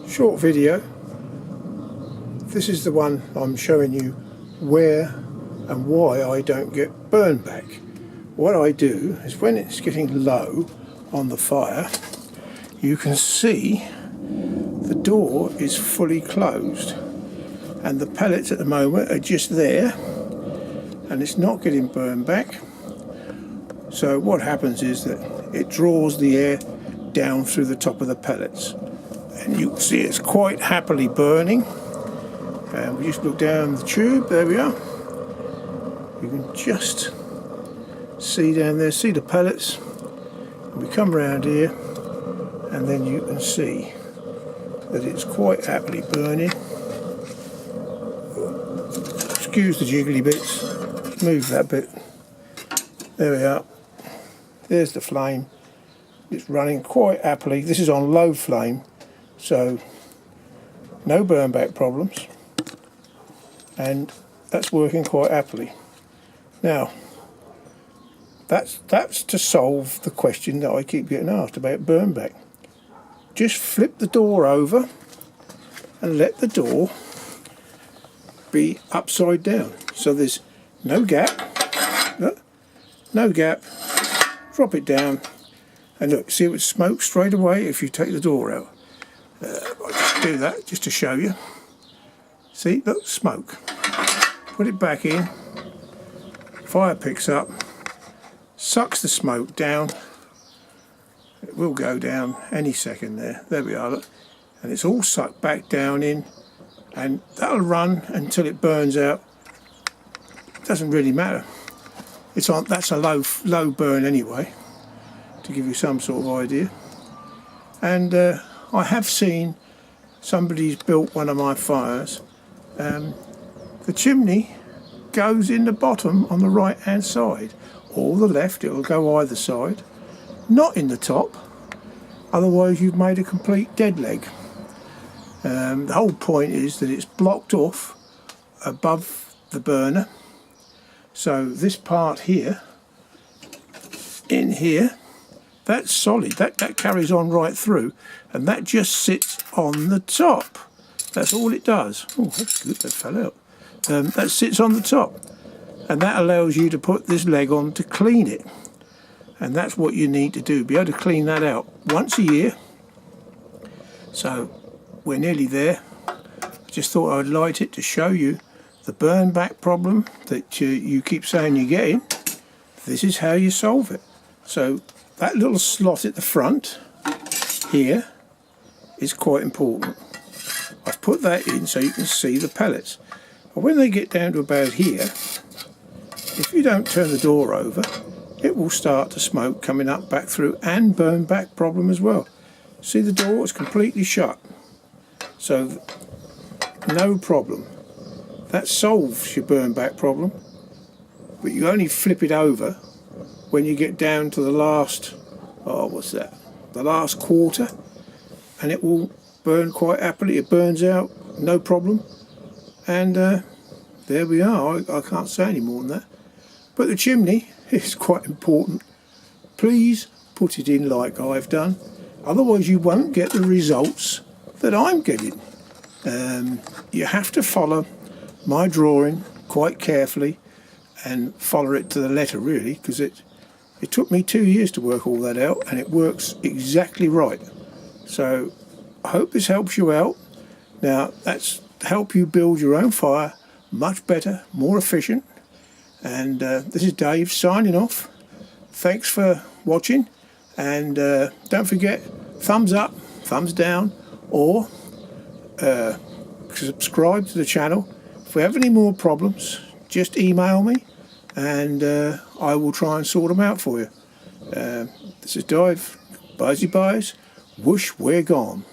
Short video. This is the one I'm showing you where and why I don't get burn back. What I do is when it's getting low on the fire, you can see the door is fully closed and the pellets at the moment are just there and it's not getting burned back. So what happens is that it draws the air down through the top of the pellets, and you can see it's quite happily burning. And we just look down the tube, there we are. You can just see down there, see the pellets. And we come around here and then you can see that it's quite happily burning. Excuse the jiggly bits, move that bit. There we are. There's the flame. It's running quite happily. This is on low flame, so no burn back problems, and that's working quite happily. Now that's to solve the question that I keep getting asked about burn back. Just flip the door over and let the door be upside down, so there's no gap. Look, no gap. Drop it down, and look, see it would smoke straight away if you take the door out. I'll just do that just to show you. See, look, smoke. Put it back in, fire picks up, sucks the smoke down. It will go down any second there. There we are, look. And it's all sucked back down in, and that'll run until it burns out. Doesn't really matter. It's on. That's a low burn anyway, to give you some sort of idea. And I have seen somebody's built one of my fires. The chimney goes in the bottom on the right hand side, or the left. It'll go either side, not in the top. Otherwise, you've made a complete dead leg. The whole point is that it's blocked off above the burner. So this part here, in here, that's solid, that carries on right through, and that just sits on the top. That's all it does. Oh, that's good, that fell out. That sits on the top, and that allows you to put this leg on to clean it. And that's what you need to do, be able to clean that out once a year. So we're nearly there. I just thought I'd light it to show you the burn back problem that you keep saying you're getting. This is how you solve it. So that little slot at the front here is quite important. I've put that in so you can see the pellets. But when they get down to about here, if you don't turn the door over, it will start to smoke coming up back through, and burn back problem as well. See, the door is completely shut, so no problem. That solves your burn back problem, but you only flip it over when you get down to the last, the last quarter, and it will burn quite happily. It burns out, no problem, and there we are. I can't say any more than that. But the chimney is quite important. Please put it in like I've done, otherwise you won't get the results that I'm getting. You have to follow my drawing quite carefully and follow it to the letter, really, because it took me 2 years to work all that out, and it works exactly right. So I hope this helps you out. Now that's to help you build your own fire much better, more efficient. And this is Dave signing off. Thanks for watching, and don't forget, thumbs up, thumbs down, or subscribe to the channel. If we have any more problems, just email me, and I will try and sort them out for you. This is Dave. Bye-bye. Whoosh, we're gone.